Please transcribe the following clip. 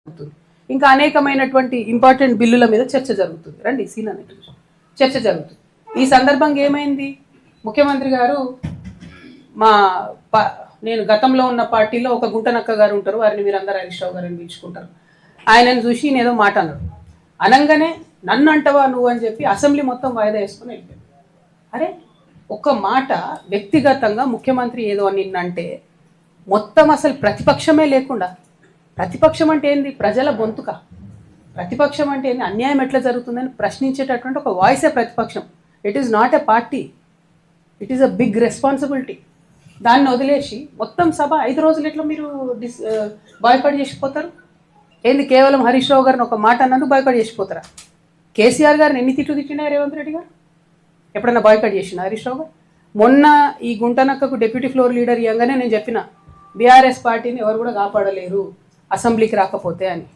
జరుగుతుంది. ఇంకా అనేకమైనటువంటి ఇంపార్టెంట్ బిల్లుల మీద చర్చ జరుగుతుంది. రండి సీన్ అన్నట్టు చర్చ జరుగుతుంది. ఈ సందర్భంగా ఏమైంది, ముఖ్యమంత్రి గారు నేను గతంలో ఉన్న పార్టీలో ఒక గుంటనక్క గారు ఉంటారు, వారిని మీరందరూ హరీష్ రావు గారిని పిలుచుకుంటారు. ఆయనను చూసి నేనేదో మాట అన్నాడు, అనగానే నన్ను అంటవా నువ్వు అని చెప్పి అసెంబ్లీ మొత్తం వాయిదా వేసుకొని వెళ్ళిపోయాడు. అరే ఒక్క మాట వ్యక్తిగతంగా ముఖ్యమంత్రి ఏదో నిన్నంటే మొత్తం అసలు ప్రతిపక్షమే లేకుండా, ప్రతిపక్షం అంటే ఏంది, ప్రజల గొంతుక, ప్రతిపక్షం అంటే ఏంది, అన్యాయం ఎట్లా జరుగుతుందని ప్రశ్నించేటటువంటి ఒక వాయిసే ప్రతిపక్షం. It is not a party, it is a big responsibility. దాన్ని వదిలేసి మొత్తం సభ 5 రోజులు ఎట్లా మీరు బాయ్కాట్ చేసిపోతారు? ఏంది, కేవలం హరీష్ రావు గారిని ఒక మాట అన్నందుకు బాయ్కాట్ చేసిపోతారా? కేసీఆర్ గారిని ఎన్ని తిట్లు తిట్టినా రేవంత్ రెడ్డి గారు ఎప్పుడన్నా బాయ్కాట్ చేసిన హరీష్ రావు గారు? మొన్న ఈ గుంటనక్కకు డిప్యూటీ ఫ్లోర్ లీడర్ ఇవ్వగానే నేను చెప్పిన, బీఆర్ఎస్ పార్టీని ఎవరు కూడా కాపాడలేరు అసెంబ్లీకి రాకపోతే అని.